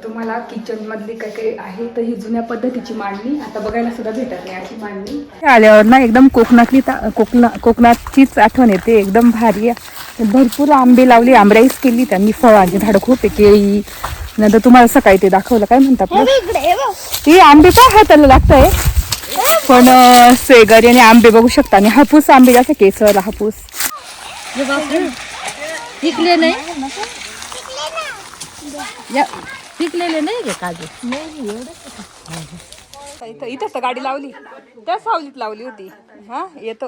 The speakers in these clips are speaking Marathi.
तुम्हाला किचन मधली काय काय आहे तर ही जुन्या पद्धतीची मांडणी आता बघायला सुद्धा भेटत नाही अशी मांडणी आल्यावर ना एकदम कोकणाचीच आठवण येते. एकदम भारी भरपूर आंबे लावले, आंबराईस केली त्यांनी, फळांची झाडं खूप आहे, केळी. नंतर तुम्हाला सकाळी ते दाखवलं काय म्हणतात ते आंबे पण हाताला लागतंय. फणस गरी आणि आंबे बघू शकता आणि हापूस आंबे जास्त केसर हापूस पिकले नाही पिकलेले नाही गे काजू. इथंच तर गाडी लावली, त्या सावलीत लावली होती. हा येतो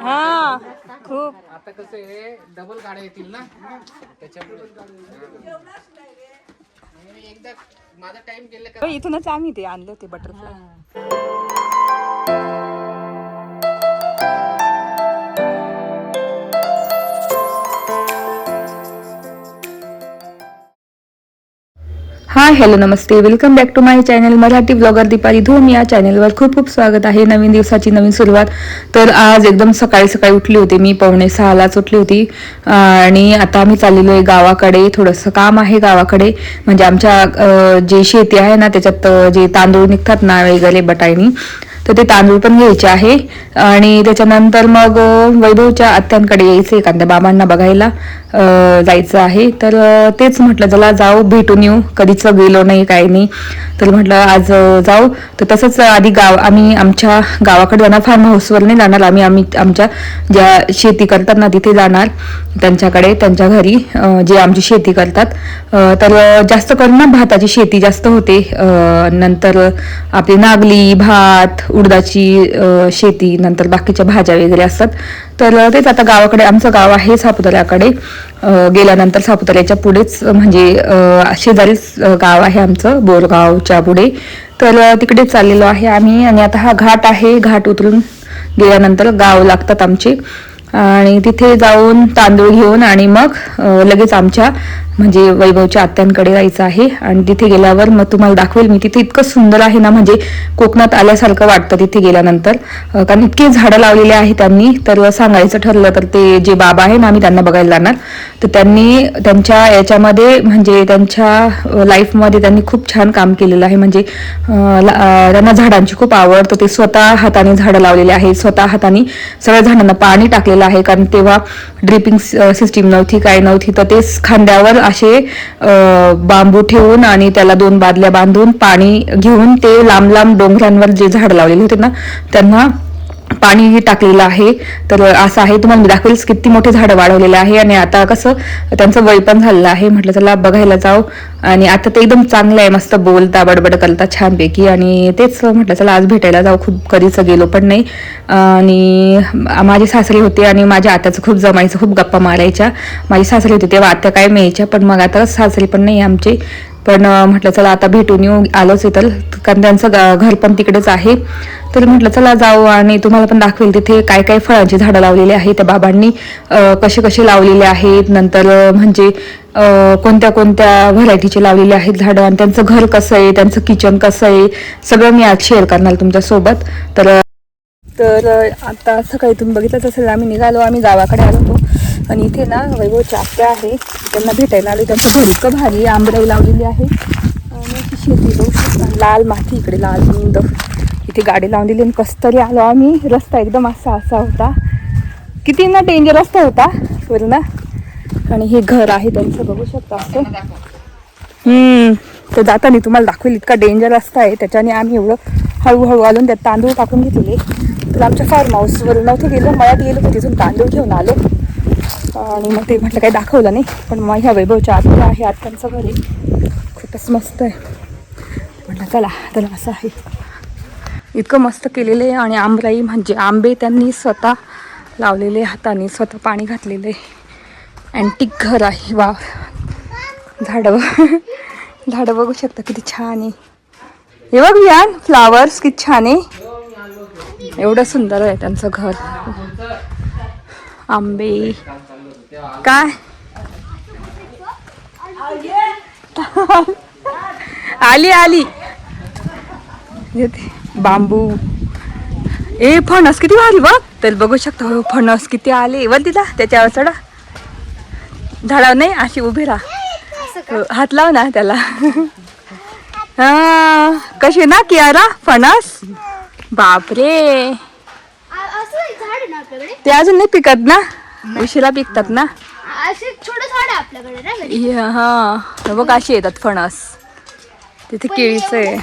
हा खूप. आता कसं आहे डबल गाड्या येतील ना त्याच्यामुळे एकदा माझा टाइम गेला का इथूनच आम्ही ते आणले होते बटरफ्लाय. हाय हॅलो नमस्ते, welcome back to my channel Marathi blogger Deepali Dhoom. या चॅनलवर खूप खूप स्वागत आहे. नवीन दिवसाची नवीन सुरुवात. तर आज एकदम सकाळी सकाळी उठली होती मी, 5:45 उठली होती आणि आता आम्ही चाललेलो आहे गावाकडे. थोडंसं काम आहे गावाकडे, म्हणजे आमच्या जे शेती आहे ना त्याच्यात जे तांदूळ निघतात ना वगैरे बटाईनी, तर ते तांदूळ पण घ्यायचे आहे. आणि त्याच्यानंतर मग वैभवच्या आत्यांकडे यायचं, एखाद्या बाबांना बघायला जायचं आहे. तर तेच म्हटलं चला जाऊ, भेटून येऊ, कधीच गेलो नाही काही नाही. तर म्हटलं आज जाऊ. तर तसंच आधी आम्ही आमच्या गावाकडे जाणार, फार्म हाऊसवर नाही जाणार आम्ही आमच्या ज्या शेती करतात ना तिथे जाणार, त्यांच्याकडे, त्यांच्या घरी जे आमची शेती करतात. तर जास्त करून ना भाताची शेती जास्त होते. नंतर आपली नागली, भात, उडदाची शेती, नंतर बाकीच्या भाज्या वगैरे असतात. तर तेच आता गावाकडे, आमचं गाव आहे सापुताऱ्याकडे, गेल्यानंतर सापुताऱ्याच्या पुढेच म्हणजे शेजारीच गाव आहे आमचं, बोरगावच्या पुढे. तर तिकडे चाललेलो आहे आम्ही. आणि आता हा घाट आहे, घाट उतरून गेल्यानंतर गाव लागतात आमचे. आणि तिथे जाऊन तांदूळ घेऊन आणि मग लगेच आमच्या म्हणजे वैभवच्या आत्यांकडे जायचं आहे. आणि तिथे गेल्यावर मग तुम्हाला दाखवेल मी. तिथे इतकं सुंदर आहे ना, म्हणजे कोकणात आल्यासारखं वाटतं तिथे गेल्यानंतर, कारण इतके झाडं लावलेले आहे त्यांनी. तर सांगायचं ठरलं तर ते जे बाबा आहे ना, आम्ही त्यांना बघायला जाणार, तर त्यांनी त्यांच्या याच्यामध्ये म्हणजे त्यांच्या लाईफमध्ये त्यांनी खूप छान काम केलेलं आहे. म्हणजे त्यांना झाडांची खूप आवड, तर ते स्वतः हाताने झाडं लावलेले आहेत, स्वतः हाताने सगळ्या झाडांना पाणी टाकलेलं आहे. कारण तेव्हा ड्रिपिंग सिस्टीम नव्हती, काही नव्हती. तर ते खांद्यावर असे बांबू ठेवून आणि त्याला 2 बादल्या बांधून पाणी घेऊन ते लांब लांब डोंगरांवर जे झाड लावलेले होते ना त्यांना पाणी टाकलेलं आहे. तर असं आहे, तुम्हाला मी दाखवेलच किती मोठे झाडं वाढवलेले आहे. आणि आता कसं त्यांचं वय पण झालेलं आहे, म्हटलं चला बघायला जाऊ. आणि आता ते एकदम चांगलं आहे, मस्त बोलता बडबड करता छानपैकी. आणि तेच म्हटलं चला आज भेटायला जाऊ, खूप कधीच गेलो पण नाही. आणि माझे सासरे होते आणि माझ्या आत्याचं खूप जमायचं, खूप गप्पा मारायच्या. माझी सासरे होते तेव्हा आत्या काय मिळायच्या, पण मग आता सासरे पण नाही आमचे. पण म्हटलं चला आता भेटून येऊ, आलोच आहे तर, कारण त्यांचं घर पण तिकडेच आहे. तर म्हटलं चला जाऊ आणि तुम्हाला पण दाखवेल तिथे काय काय फळांची झाडं लावलेली आहेत त्या बाबांनी, कसे कसे लावलेले आहेत. नंतर म्हणजे कोणत्या कोणत्या व्हरायटीचे लावलेले आहेत झाडं, आणि त्यांचं घर कसं आहे, त्यांचं किचन कसं आहे, सगळं मी आज शेअर करणार तुमच्यासोबत. तर आता सकाळी तुम्ही बघितलंच असेल, आम्ही निघालो, आम्ही गावाकडे आलो होतो. आणि इथे ना वैभवची आत्या आहे, त्यांना भेटायला आलो. त्यांचं घर इतकं भारी, आंबराई लावलेली आहे आणि शेती बघू शकता, लाल माती इकडे, लाल रुंद, इथे गाडी लावून दिली. आणि कसं तरी आलो आम्ही, रस्ता एकदम असा होता, किती ना डेंजर रस्ता होता पूर्ण. आणि हे घर आहे त्यांचं बघू शकता असं. तर जाताना तुम्हाला दाखवेल, इतका डेंजर रस्ता आहे. त्याच्याने आम्ही एवढं हळूहळू आलो, त्यात तांदूळ टाकून घेतले. तर आमच्या फार्म हाऊसवर नव्हतं गेलो, मळ्यात गेलो तर तिथून तांदूळ घेऊन आलो. आणि मग ते म्हटलं काही दाखवलं नाही, पण मग ह्या वैभवच्या आत्या आहे, आत्यांचं घर आहे, खूपच मस्त आहे. म्हटलं चला तर असं आहे, इतकं मस्त केलेलं आहे. आणि आंबराई म्हणजे आंबे त्यांनी स्वतः लावलेले, हाताने स्वतः पाणी घातलेले, अँटिक घर आहे. वा, झाडं बघू शकता किती छान आहे. हे बघ यान, फ्लावर्स किती छान आहे, एवढं सुंदर आहे त्यांचं घर. आंबे काय आली बांबू, फणस किती भारी बघ. तर बघू शकता फणस किती आले. वर तिला त्याच्यावर चढा, झाडावर नाही, अशी उभी राहा. हात लाव ना त्याला. हा कसे ना कियारा फणस. बापरे असं झाड आहे ना आपल्याकडे. ते अजून नाही पिकत ना, उशिरा पिकतात ना. असे छोटे झाड आहे आपल्याकडे ना घरी. हा बघ असे येतात फणस. तिथे केळीच आहे.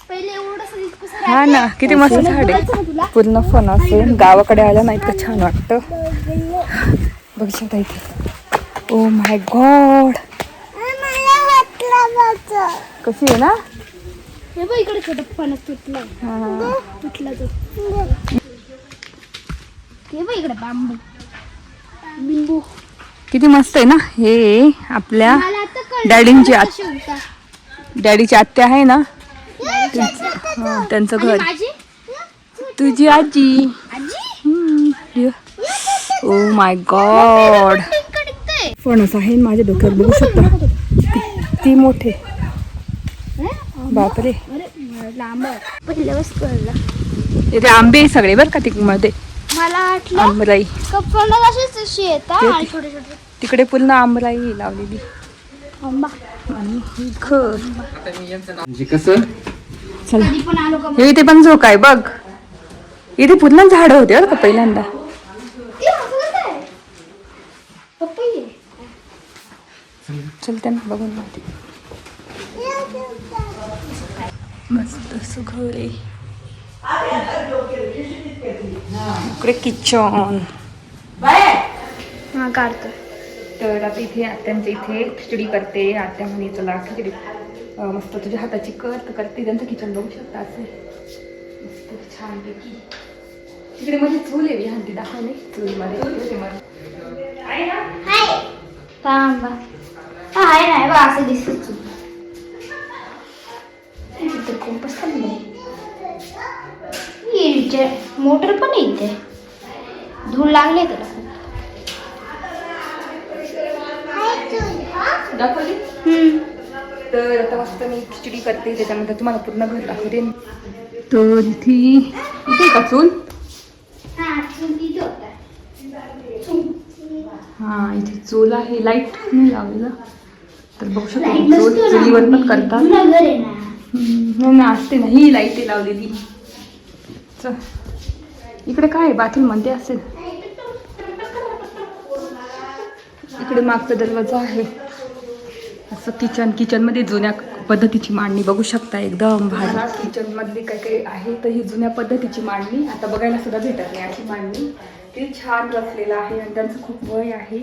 पहिले एवढंसं इतकंसं हा ना किती मस्त झाड आहे. पूर्ण फणस आहे. गावाकडे आलं ना इतकं छान वाटतं. बघ शकता इथे. ओ माय गॉड कशी आहे ना. हे बघ इकडे छोटं फणस तुटलं. तुटला तो. हे बघ इकडे बांबू लिंबू. किती मस्त आहे ना. हे आपल्या मला आता कळलं डॅडींची फणस कसे उगतात. डॅडीची आत्या आहे ना, हा, त्यांचं आणि घर. माझी तुझी आजी. आजी ओ माय गॉड टिकते. फणस आहे माझ्या डोक्यात. बघू शकता किती मोठे. बापरे अरे लांब पहिल्या वस्तू कळलं. इथे आंबे आहे सगळे बरं का तिकडे. मला वाटलं आंबराई का फणस असेच अशी येतात आणि छोटे छोटे तिकडे पूर्ण आंबराई लावलेली. आंबा. आणि ही घर. म्हणजे कसं चला कधी पण आलो का हे इथे पण झोका आहे बघ. इथे पूर्ण झाड होते बरं का पहिल्यांदा. ते असं कसं आहे? पपई आहे. चल त्यांना बघून माहिती. मस्त असं घर आहे. इकडे किचन. हा काढतो. तर आता इथे आत्यांच्या इथे खिचडी करते. आत्या म्हणे चला खिचडी मस्त तुझ्या हाताची कर करते. त्यांचं किचन बघू शकता असं मस्त छानपैकी. तिकडे मध्ये चूल आहे. विहान ती दाखवली चूलमध्ये आहे ना. का आंबा हा आहे ना बा असं दिसत. खूपच चांगलं. मोटर पण इथे धूळ लागले त्याला. दाखवली. तर आता मस्त मी खिचडी करते. त्याच्यानंतर तुम्हाला पूर्ण घर दाखवते. तर इथे का चूल. हा इथे चूल आहे. लाईट नाही लावलेलं तर बघू शकतो. चुलीवर पण करतात. नाही असते ना ही लाईट लावलेली. इकडे काय बाथरूम मध्ये असेल. इकडे मागचा दरवाजा आहे. असं किचन मध्ये जुन्या पद्धतीची मांडणी बघू शकता. एकदम भारी. किचन मधली काय काय आहे तर ही जुन्या पद्धतीची मांडणी. आता बघायला सुद्धा भेटत नाही अशी मांडणी. ते छान रचलेलं आहे आणि त्यांचं खूप वय आहे.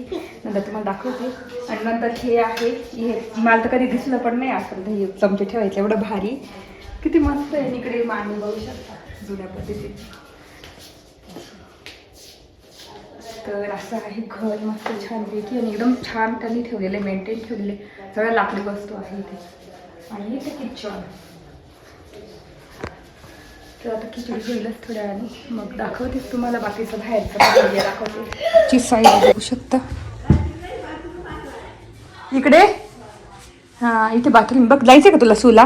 नंतर तुम्हाला दाखवते. आणि नंतर हे आहे. हे मला तर कधी दिसलं पण नाही असं. हे चमचे ठेवायचे एवढं भारी. किती मस्त आहे. इकडे मांडणी बघू शकता जुन्या पद्धतीची. तर असं आहे घर मस्त छानपैकी. आणि एकदम छान त्यांनी ठेवलेले मेंटेन ठेवलेले सगळ्या लाकडी वस्तू आहे इथे. आणि इथे किचन. तर आता खिचडी होईलच थोड्या वेळाने मग दाखवतेच तुम्हाला बाकीचं बाहेरचं दाखवते. ची साईड बघू शकता इकडे. हा इथे बाथरूम बघ. जायचंय का तुला सुला.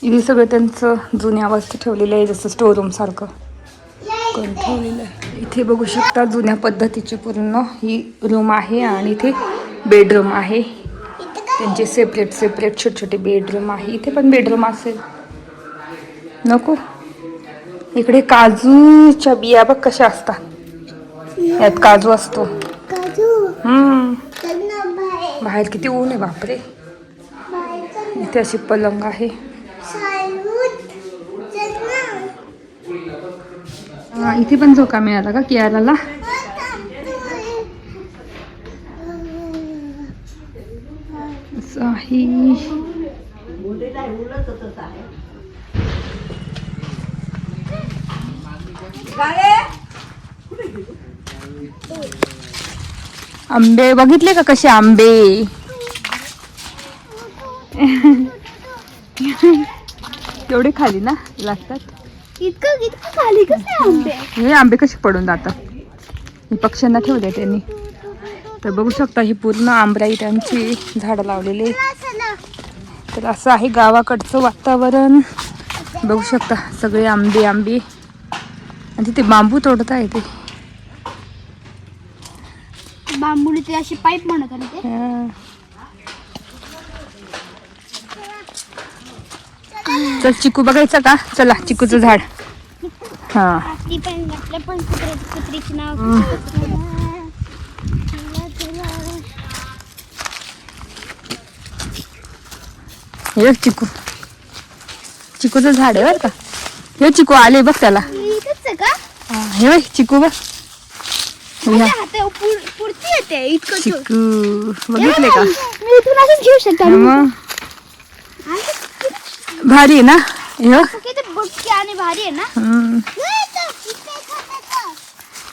इथे सगळं त्यांचं जुन्या वस्तू ठेवलेलं आहे. जसं स्टोर रूम सारखं करून ठेवलेलं आहे. इथे बघू शकता जुन्या पद्धतीची पूर्ण ही रूम आहे. आणि इथे बेडरूम आहे. त्यांचे सेपरेट छोटे छोटे बेडरूम आहे. इथे पण बेडरूम असेल नको. इकडे काजूच्या बिया बघ कशा असतात. यात काजू असतो. बाहेर किती ऊन आहे बापरे. इथे अशी पलंग आहे. इथे पण झोका मिळाला का कियाराला. असं आहे. आंबे बघितले का कसे आंबे. तेवढे खाली ना लागतात. इतकं खाली कसं आंबे. हे आंबे कसे पडून जातात. हे पक्ष्यांना ठेवले त्यांनी. तर बघू शकता ही पूर्ण आंबराई त्यांची झाडं लावलेली. तर असं आहे गावाकडचं वातावरण. बघू शकता सगळे आंबे आंबे आणि तिथे बांबू तोडत आहे ते. बांबूने ते अशी पाईप म्हणत आले ते. चल चिकू बघायचं का? चला चिकूचं झाड. हा ती पण आपल्या पण कुत्रीची नाव. हे चिकू, चिकूचं झाड आहे बरं का. हे चिकू आले बघ त्याला. इथंच आहे का? हे बघ चिकू बघ. माझ्या हातावर पुरती येते इतकं छोटं. चिकू बघितले का? मी इथून असंच घेऊ शकतो. मग भारी आहे ना हे. किती बुटकी आणि भारी आहे ना.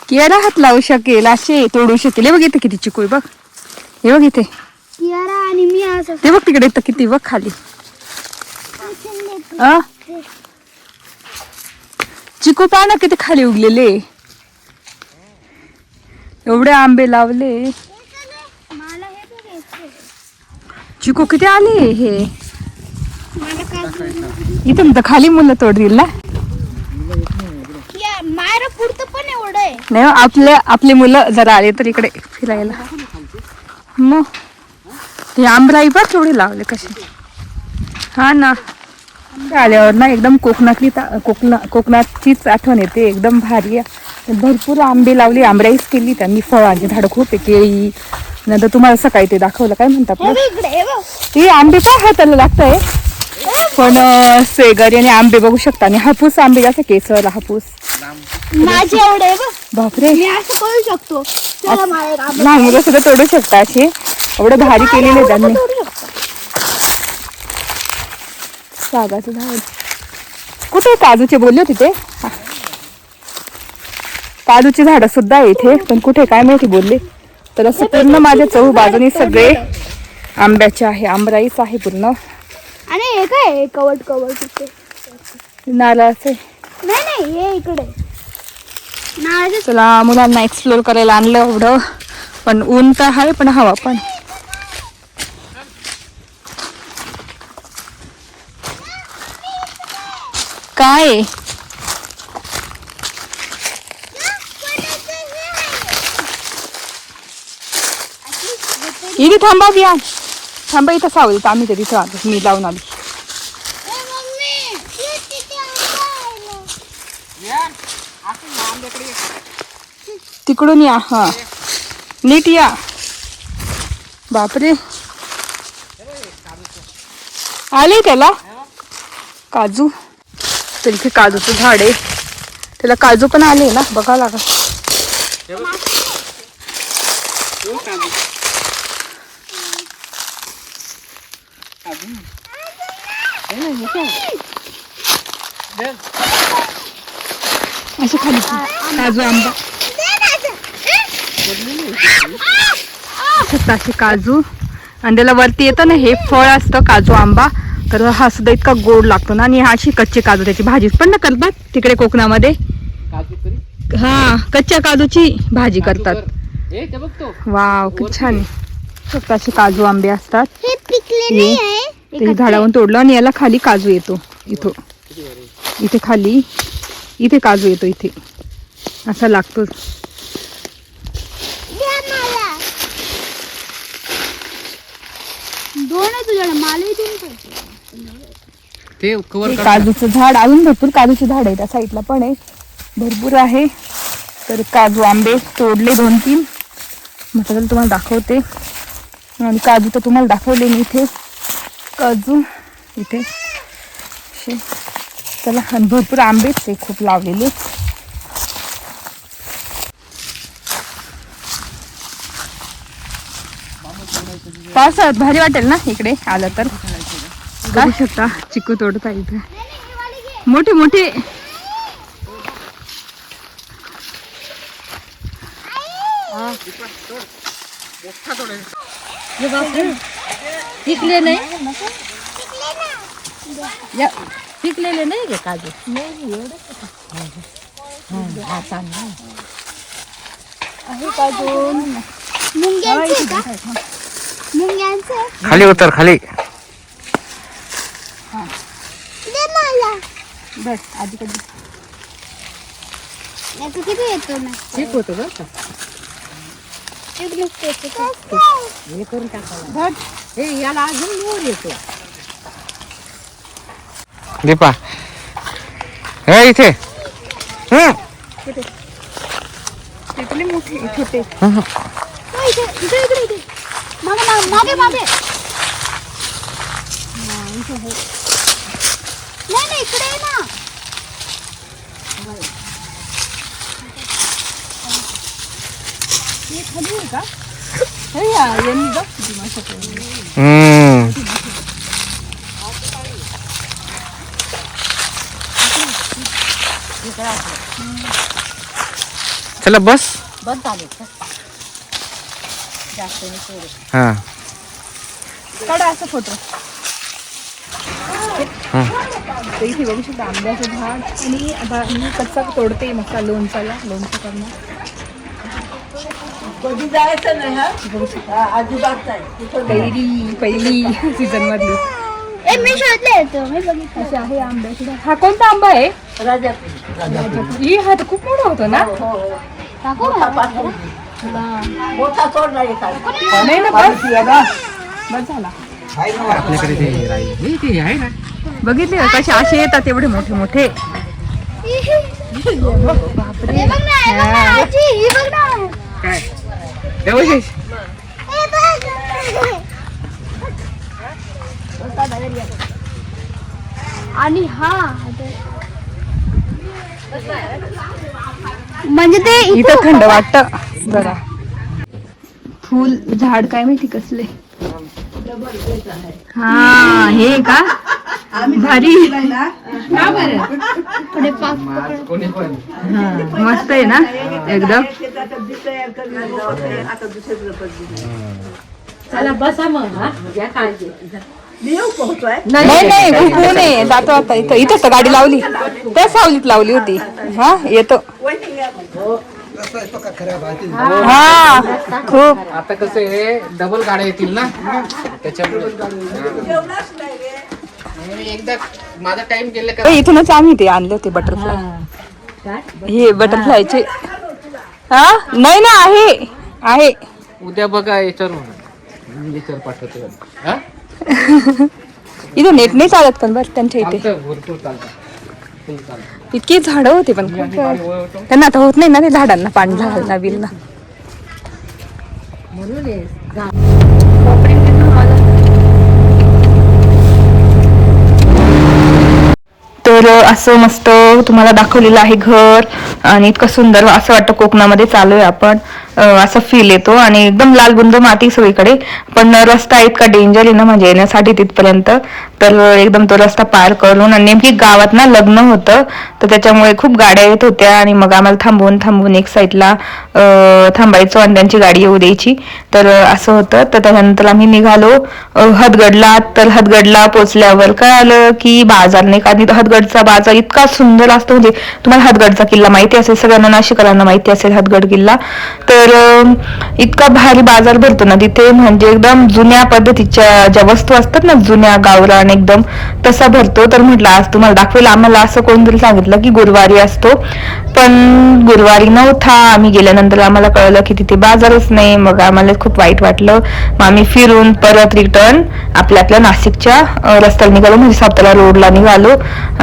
केरा हात लावू शकेल असे तोडू शकेल. हे बघ इथे किती चिकू आहे बघ. हे बघ इथे कियारा आणि मी असं ते बघ तिकडे तर किती बघ खाली. चिकू पहा ना किती खाली उगलेले. एवढे आंबे लावले. मला हे बघायचं. चिकू किती आले हे. मला काय इथून तर खाली मुलं तोडतील ना. या मायरा पुरतं पण एवढं आहे. नाही आपले मुलं जरा आले तर इकडे फिरायला. मग हे आंबराई बघ केवढे लावले कसे. हा ना आल्यावर ना एकदम कोकणाचीच आठवण येते. एकदम भारी आहे. भरपूर आंबे लावले. आंबराईच केली त्यांनी. फळांची झाडं खूप आहे. केळी नंतर तुम्हाला सकाळी ते दाखवलं काय म्हणतात हे बघ इकडे हे बघ. ते आंबे काय हाताला लागतंय. पण सेगरी आणि आंबे बघू शकता. आणि हापूस आंबे जास्त केसर हापूस माझे एवढे आहे बघ. बापरे मी असं करू शकतो. चला मायरा लहान मुलं सुद्धा तोडू शकता असे. एवढं भारी केलेले त्यांनी. सागाचं झाड कुठे काजूचे बोलले होते ते. काजूची झाडं सुद्धा आहे इथे पण कुठे काय माहिती बोलले. तर असं पूर्ण माझ्या चहू बाजूनी सगळे आंब्याचे आहे. आंबराईच आहे पूर्ण. आणि हे काय कवट तिथे नारळाचे. नाही हे इकडे नारळाचे. चला मुलांना एक्सप्लोर करायला आणलं एवढं. पण ऊन तर आहे पण हवा पण. काय इथे थांबा बिया. थांबा इथं सावलीत. आम्ही तरी इथं आलो. मी लावून आली. तिकडून या. हा नीट या. बापरे आले त्याला काजू. तर इथे काजूचं झाड आहे. त्याला काजू पण आले ना बघा लागा. असे खाली काजू आंबा असे काजू. आणि त्याला वरती येतं ना हे फळ असतं काजू आंबा. तर हा सुद्धा इतका गोड लागतो ना. आणि अशी कच्चे काजू त्याची भाजी पण ना करतात तिकडे कोकणामध्ये. हा कच्च्या काजूची भाजी करतात. वाव किती छान. फक्त असे काजू आंबे असतात. हे पिकले हे नाही आहे. ते झाडावरून तोडलं आणि याला खाली काजू येतो. इथे खाली इथे काजू येतो. इथे असा लागतो. दोन आहे तुझ्याकडे. मला ते कवर हे काजूचं झाड अजून भरपूर काजूची झाड आहे त्या साईडला पण आहे. भरपूर आहे. तर काजू आंबे तोडले 2-3. म्हटलं तुम्हाला दाखवते. आणि काजू तर तुम्हाला दाखवले मी इथे. काजू इथे चला. आणि भरपूर आंबेच आहे खूप लावलेले. पावसाळ्यात भारी वाटेल ना इकडे आलं तर. बघू शकता चिकू तोडता इथे मोठे मोठे. पिकले नाही. या पिकलेले नाही गे काजू. हा चांगला आहे काजू. मुंग्यांचे का? मुंग्यांचे खाली उतर खाली. दे मला. बस आजीकडे याचं किती येतो ना ठीक होतो बरं का एक नुसतं येतो. हे करून टाकायला बट हे याला अजून मोर येतो दीपा हे इथे तिथले मोठे छोटे हो, इथे इथे इकडे इथे मागे मागे नाही नाही इकडे आहे ना हे खाली आहे का हे या यांनी बघ किती मस्त केलं. चला बस बस झाले जास्त नाही सोडू हा काढा असं फोटो. तर इथे बघू शकता आंब्याचं झाड आणि आता मी कच्चा तोडते मस्त लोणचाला लोणचं करणार. कधी जायचं नाही हा अजिबात नाही पहिली सीझन मधली ए मी शोधले येतो मी बघितलं असे आहे आंब्याचे झाड. हा कोणता आंबा आहे? राजापूर ही हा तर खूप मोठा होतो ना. टाकू मोठा तोड नाही नाही ना बस झाला. आपल्याकडे ते राई ते आहे ना बघितले का कसे असे येतात एवढे मोठे मोठे. हे बघ ना आजी ही बघ ना काय देवशेष हे बघ आणि हा म्हणजे ते इथं थंड वाटत जरा. फुल झाड काय माहिती कसले. हा हे का भारी पुढे पाक कोणी पण मस्त आहे ना एकदम. चला बसा मग हा घ्या काळजी नाही नाही खूप ऊन आहे. जातो आता इथं इथंच तर गाडी लावली त्या सावलीत लावली होती. हा येतो हा खूप. आता कसं आहे डबल गाड्या येतील ना त्याच्यामुळे एकदा माझा टाइम गेला का इथूनच आम्ही ते आणले होते बटरफ्लाय. हे बटरफ्लायचे हा नाही ना आहे उद्या बघा याच्यावर पाठवतो हा इथं नेट नाही चालत पण बस त्यांच्या इथे चालतं, भरपूर चालतं फुल चालतं. इतकी झाडं होती पण खूप त्यांना आता होत नाही ना ते झाडांना पाणी घालणं बिलणं. म्हणून हे तर असं मस्त तुम्हाला दाखवलेलं आहे घर आणि इतकं सुंदर असं वाटतं कोकणामध्ये चालू आहे आपण. असं फील येतो आणि एकदम लालबुंद माती सगळीकडे. पण रस्ता इतका डेंजर आहे ना म्हणजे येण्यासाठी तिथपर्यंत. तर एकदम तो रस्ता पार करून आणि नेमकी गावात ना लग्न होतं तर त्याच्यामुळे खूप गाड्या येत होत्या आणि मग आम्हाला थांबवून एक साईडला थांबायचो आणि त्यांची गाडी येऊ द्यायची. तर असं होतं. तर त्यानंतर आम्ही निघालो हदगडला. तर हदगडला पोचल्यावर कळालं की बाजार नाही का. हदगडचा बाजार इतका सुंदर असतो म्हणजे तुम्हाला हदगडचा किल्ला माहिती असेल सगळ्यांना नाशिकरांना माहिती असेल हदगड किल्ला. तर इतका भारी बाजार भरतो ना तिथे म्हणजे एकदम जुन्या पद्धतीच्या ज्या वस्तू असतात ना जुन्या गावरान एकदम तसा भरतो. तर म्हटलं आज तुम्हाला दाखवेल. आम्हाला असं कोणतरी सांगितलं की गुरुवारी असतो पण गुरुवारी नव्हता. आम्ही गेल्यानंतर आम्हाला कळलं की तिथे बाजारच नाही. मग आम्हाला खूप वाईट वाटलं. मग आम्ही फिरून परत रिटर्न आपल्या नाशिकच्या रस्त्याला निघालो म्हणजे सातारा रोडला निघालो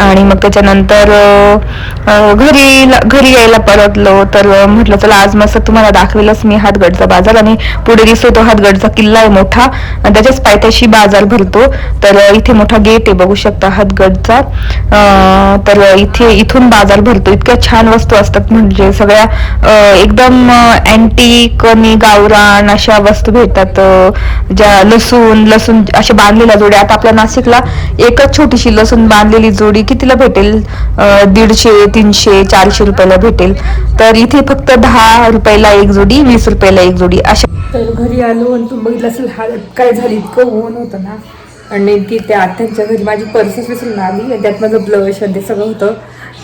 आणि मग त्याच्यानंतर घरी यायला परतलो. तर म्हटलं चला आज मस्त तुम्हाला दाखवेलच मी हदगडचा बाजार. आणि पुढे दिसतो तो हदगडचा किल्ला आहे मोठा आणि त्याच्याच पायथ्याशी बाजार भरतो. तर इथे मोठा गेट आहे बघू शकता हदगडचा. तर इथून बाजार भरतो. इतक्या छान वस्तू असतात म्हणजे सगळ्या एकदम अँटिक आणि गावरान अशा वस्तू भेटतात. ज्या लसूण अशा बांधलेल्या जोडी. आता आपल्या नाशिकला एकच छोटीशी लसूण बांधलेली जोडी कितीला भेटेल 150, 300, 400 रुपयाला भेटेल. तर इथे फक्त 10 रुपयाला एक जोडी, 20 रुपयाला एक जोडी अशा. तर घरी आलो आणि तू बघितलं असेल काय झाली इतकं ऊन होतं ना. आणि नेमकी त्या आत्यांच्या घरी माझी पर्सच विसरून आली. त्यात माझं ब्लश आणि ते सगळं होतं.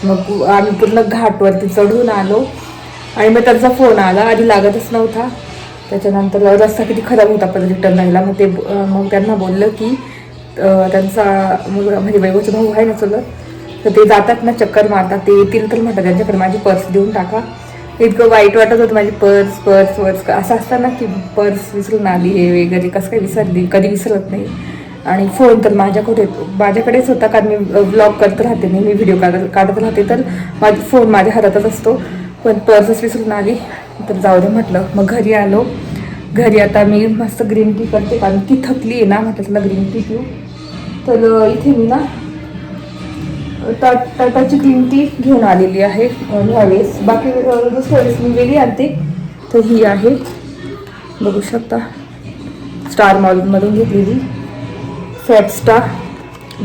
मग आम्ही पूर्ण घाटवरती चढून आलो आणि मग त्यांचा फोन आला. आधी लागतच नव्हता. त्याच्यानंतर रस्ता किती खराब होता परत रिटर्न राहिला. मग त्यांना बोललं की त्यांचा मुलगा म्हणजे वैभवचा भाऊ आहे ना चुलत तर ते जातात ना चक्कर मारतात, ते येतील तर म्हटलं त्यांच्याकडे माझी पर्स देऊन टाका. इतकं वाईट वाटत होतं, माझी पर्स असं असतं ना की पर्स विसरून आली आहे वगैरे, कसं काय विसरली, कधी विसरत नाही. आणि फोन तर माझ्याकडेच होता, कारण मी ब्लॉग करत राहते, नाही मी व्हिडिओ काढत राहते, तर माझा फोन माझ्या हातातच असतो. पण पर्सच विसरून आली, तर जाऊ दे म्हटलं. मग घरी आलो. घरी आता मी मस्त ग्रीन टी करते, कारण ती थकली आहे ना, म्हटलं तुला ग्रीन टी पिऊ. तर इथे मी ना टाटाची ग्रीन टी घेऊन आलेली आहे ह्यावेळेस. बाकी दुसऱ्या वेळेस मी वेगळी आणते. तर ही आहे, बघू शकता, स्टार मॉलमधून घेतलेली फॅटस्टा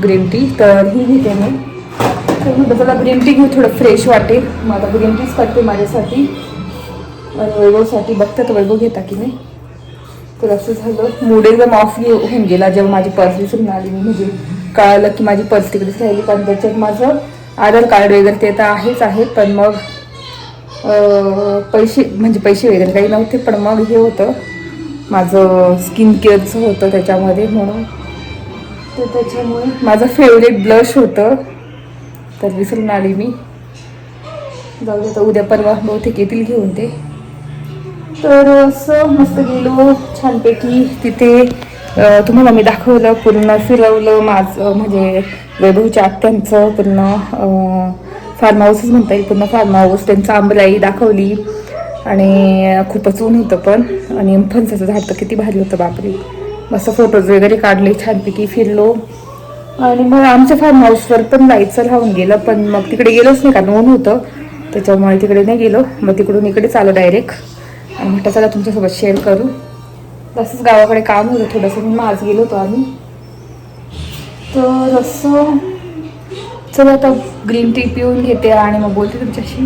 ग्रीन टी. तर ही घेते मी. तर म्हटलं चला ग्रीन टी घेऊ, थोडं फ्रेश वाटेल. मग आता ग्रीन टीच करते माझ्यासाठी आणि वैभवसाठी. बघते तर वैभव घेता की नाही. तर असं झालं, मूड एकदम ऑफ होऊन गेला जेव्हा माझी पर्स विसरून आली. मी म्हणजे कळालं की माझी पर्स तिकडेच राहिली, कारण त्याच्यात माझं आधार कार्ड वगैरे ते तर आहेच आहे, पण मग पैसे वगैरे काही नव्हते. पण मग हे होतं, माझं स्किन केअरचं होतं त्याच्यामध्ये, म्हणून तर त्याच्यामुळे माझं फेवरेट ब्लश होतं, तर विसरून आली मी. जाऊ दे, तर उद्या परवा बहुतेक येतील घेऊन ते. तर असं मस्त गेलो छानपैकी तिथे. तुम्हाला मी दाखवलं, पूर्ण फिरवलं माझं, म्हणजे वैभवच्या आत्यांचं पूर्ण फार्म हाऊसच म्हणता येईल, पूर्ण फार्म हाऊस त्यांचं. आंबराई दाखवली आणि खूपच ऊन होतं पण. आणि फणसाचं झाड तर किती भारी होतं बापरे. मस्त फोटोज वगैरे काढले, छानपैकी फिरलो. आणि मग आमच्या फार्म हाऊसवर पण जायचं राहून गेलं, पण मग तिकडे गेलोच नाही कारण ऊन होतं, त्याच्यामुळे तिकडे नाही गेलो. मग तिकडून इकडेच आलो डायरेक्ट. आणि म्हटलं चला तुमच्यासोबत शेअर करू. तसंच गावाकडे काम होतं थोडंसं, म्हणून आज गेलो होतो आम्ही. तर असं चला आता ग्रीन टी पिऊन घेते आणि मग बोलते तुमच्याशी.